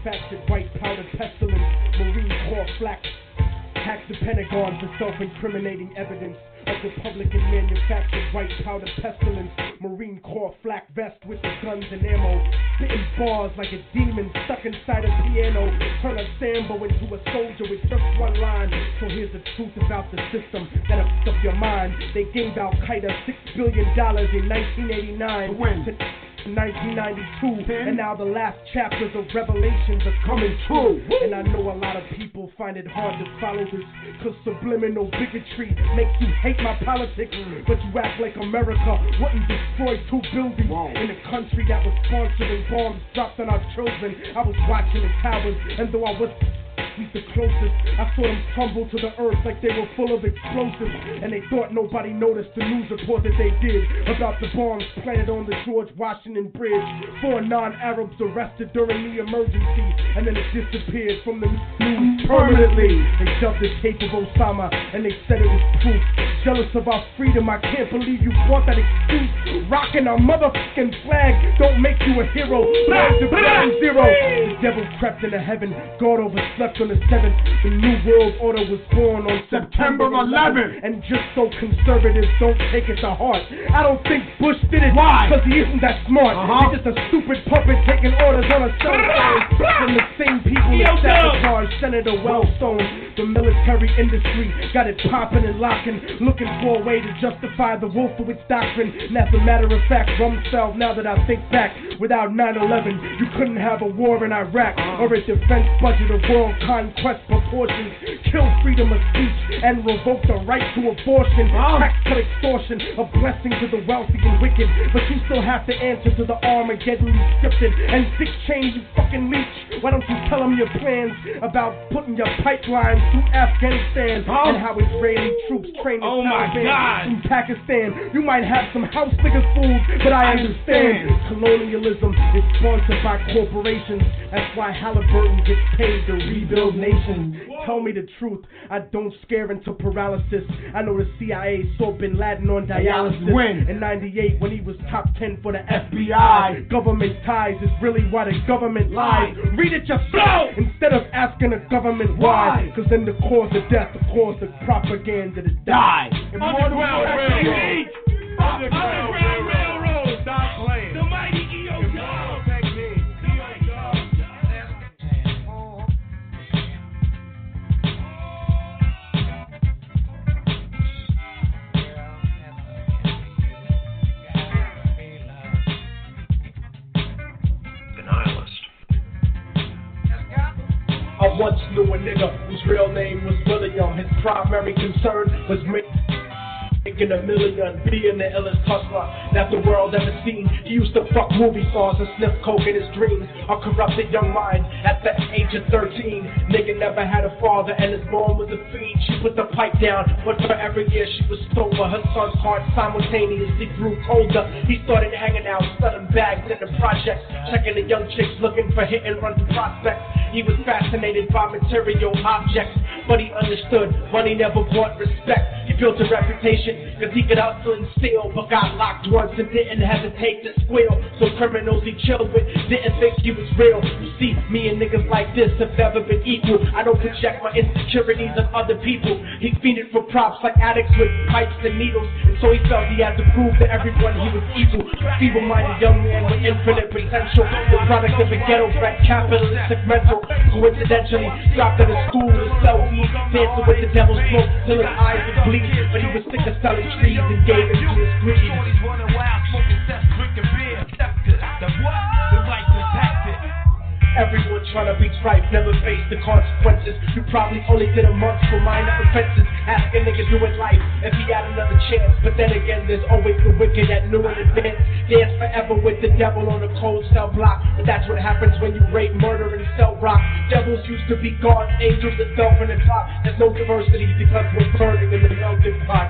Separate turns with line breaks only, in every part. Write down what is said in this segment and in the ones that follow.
manufactured white powder pestilence, Marine Corps flak. Hacked the Pentagon for self-incriminating evidence of Republican manufactured white powder pestilence, Marine Corps flak vest with the guns and ammo, spitting bars like a demon stuck inside a piano, turn a Sambo into a soldier with just one line. So here's the truth about the system that fucked up your mind. They gave Al-Qaeda $6 billion in 1989.
When?
1992, and now the last chapters of Revelations are coming true. And I know a lot of people find it hard to follow this, cause subliminal bigotry makes you hate my politics. But you act like America wouldn't destroy 2 buildings in a country that was sponsoring bombs dropped on our children. I was watching the towers, and though I was the closest, I saw them crumble to the earth like they were full of explosives, and they thought nobody noticed the news report that they did about the bombs planted on the George Washington Bridge. 4 non-Arabs arrested during the emergency, and then it disappeared from the news permanently. They shoved the tape of Osama, and they said it was proof. Jealous of our freedom, I can't believe you brought that excuse. Rocking our motherfucking flag don't make you a hero. Back to ground zero. The devil crept into heaven, God overslept on the 7th. The new world order was born on September 11th. And just so conservatives don't take it to heart, I don't think Bush did it. Why? Because he isn't that smart. He's just a stupid puppet taking orders on a cell phone from the same people that sabotaged Senator Wellstone. The military industry got it popping and locking, looking for a way to justify the Wolfowitz doctrine. And as a matter of fact, Rumsfeld, now that I think back, without 9/11, you couldn't have a war in Iraq or a defense budget of world conquest proportions, kill freedom of speech and revoke the right to abortion, tax cut extortion, a blessing to the wealthy and wicked, but you still have to answer to the Armageddon you scripted. And Dick Cheney, you fucking leech, why don't you tell them your plans about putting your pipelines through Afghanistan and how Israeli troops train the Taliban in Pakistan? You might have some house niggas fools, but I understand colonialism is sponsored by corporations. That's why Halliburton gets paid to rebuild nations. Tell me the truth, I don't scare into paralysis. I know the CIA saw Bin Laden on dialysis in 98 when he was top 10 for the FBI. Government ties is really why the government lies. Read it yourself instead of asking the government why. Cause in the cause of death, the cause of propaganda to die.
Underground Railroad. Underground Railroad. Stop playing. The mighty EO technique.
I once knew a nigga whose real name was William. His primary concern was making $1 million, being the illest hustler that the world ever seen. He used to fuck movie stars and sniff coke in his dreams. A corrupted young mind at the age of 13. Nigga never had a father and his mom was a fiend. She put the pipe down, but for every year she was sober. Her son's heart simultaneously grew colder. He started hanging out, studying bags in the projects, checking the young chicks looking for hit and run prospects. He was fascinated by material objects, but he understood money never brought respect. He built a reputation cause he could hustle and steal, but got locked once and didn't hesitate to squeal. So criminals he chilled with didn't think he was real. You see, me and niggas like this have never been equal. I don't project my insecurities on other people. He feeded for props like addicts with pipes and needles, and so he felt he had to prove to everyone he was equal. Feeble-minded young man with infinite potential, the product of a ghetto-bred capitalistic mental. Coincidentally, dropped out of school to sell weed, dancing with the devil's smoke till his eyes would bleed. But he was sick of selling trees and gave it to his greed.
Shorties running wild, smoking cess, drinking beer. The what? The right to tax it.
Everyone trying to be tripe, never face the consequences. You probably only did a month for minor offenses. Ask a nigga doing life if he had another chance. But then again, there's always the wicked that knew in advance. Dance forever with the devil on a cold cell block. But that's what happens when you rape, murder, and sell rock. Devils used to be gods, angels that fell from the top. There's no diversity because we're burning in the melting pot.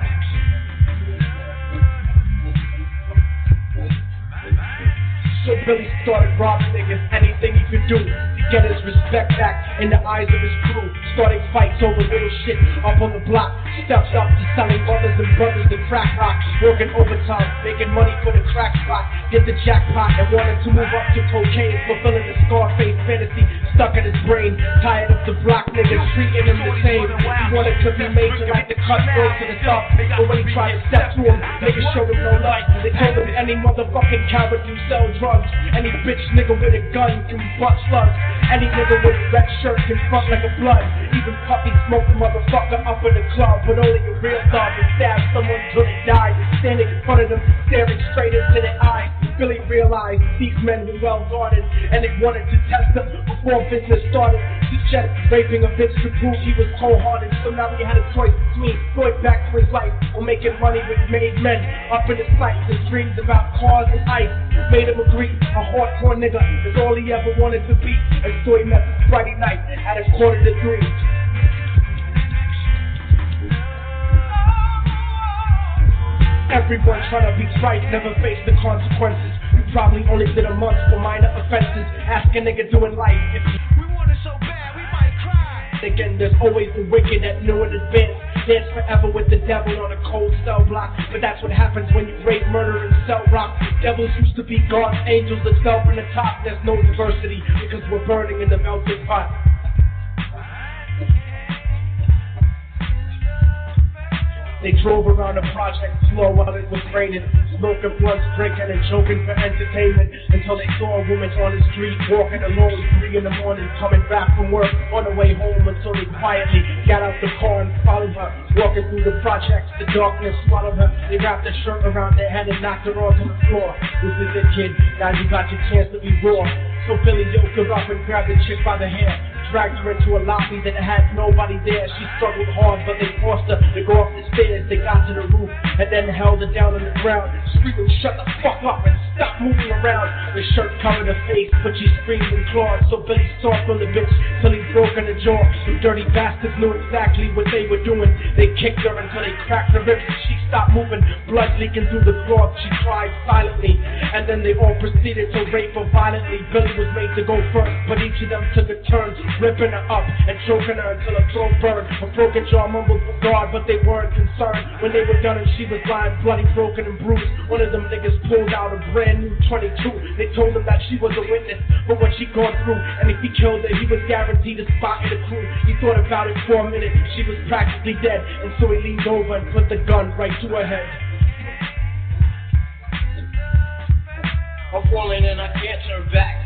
So Billy started robbing niggas, anything he could do to get his respect back in the eyes of his crew. Starting fights over little shit up on the block. Stepped up to selling mothers and brothers to crack rock. Working overtime, making money for the crack spot. Hit the jackpot and wanted to move up to cocaine, fulfilling the Scarface fantasy. Stuck in his brain. Tired of the block niggas treating him the same. He wanted to be major like the cutthroat to the top. But when he tried to step to him, niggas showed him no love. They told him any motherfucking coward can sell drugs. Any bitch nigga with a gun can butt slugs. Any nigga with a red shirt can fuck like a blood. Even puppy smoke a motherfucker up in the club. But only a real thug would stab someone till they died. Standing in front of them, staring straight into their eyes. Billy realized these men were well guarded, and they wanted to test him before business started. Suggest raping a bitch to prove he was cold-hearted. So now he had a choice between going back to his life or making money with made men. Up in his sights, his dreams about cars and ice made him agree. A hardcore nigga is all he ever wanted to be. And so he met this Friday night at 2:45. Everyone trying to be right, never face the consequences. You probably only did a month for minor offenses. Ask a nigga doing life if
We want it so bad, we might cry.
again, there's always the wicked that knew in advance. Dance forever with the devil on a cold cell block. But that's what happens when you rape, murder, and sell rock. Devils used to be God's angels that fell from the top. There's no diversity because we're burning in the melting pot. They drove around the project slow while it was raining, smoking blunts, drinking and joking for entertainment, until they saw a woman on the street walking alone 3 in the morning, coming back from work on the way home, until they quietly got out the car and followed her. Walking through the projects, the darkness swallowed her. They wrapped their shirt around their head and knocked her onto the floor. This is it, kid, now you got your chance to be raw. So Billy yoked her up and grabbed the chick by the hair, dragged her into a lobby that had nobody there. She struggled hard, but they forced her to go up the stairs. They got to the roof and then held her down on the ground, screaming, "Shut the fuck up and stop moving around." The shirt covered her face, but she screamed and clawed. So Billy stomped on the bitch till he broke in the jaw. The dirty bastards knew exactly what they were doing. They kicked her until they cracked her ribs and she stopped moving, blood leaking through the cloth. She cried silently, and then they all proceeded to rape her violently. Billy was made to go first, but each of them took a turn, ripping her up and choking her until her throat burned. A broken jaw mumbled for God, but they weren't concerned. When they were done and she was lying bloody, broken and bruised, one of them niggas pulled out a brand new 22. They told him that she was a witness for what she'd gone through, and if he killed her, he was guaranteed a spot in the crew. He thought about it for a minute, she was practically dead, and so he leaned over and put the gun right to her head.
A woman and I can't turn back.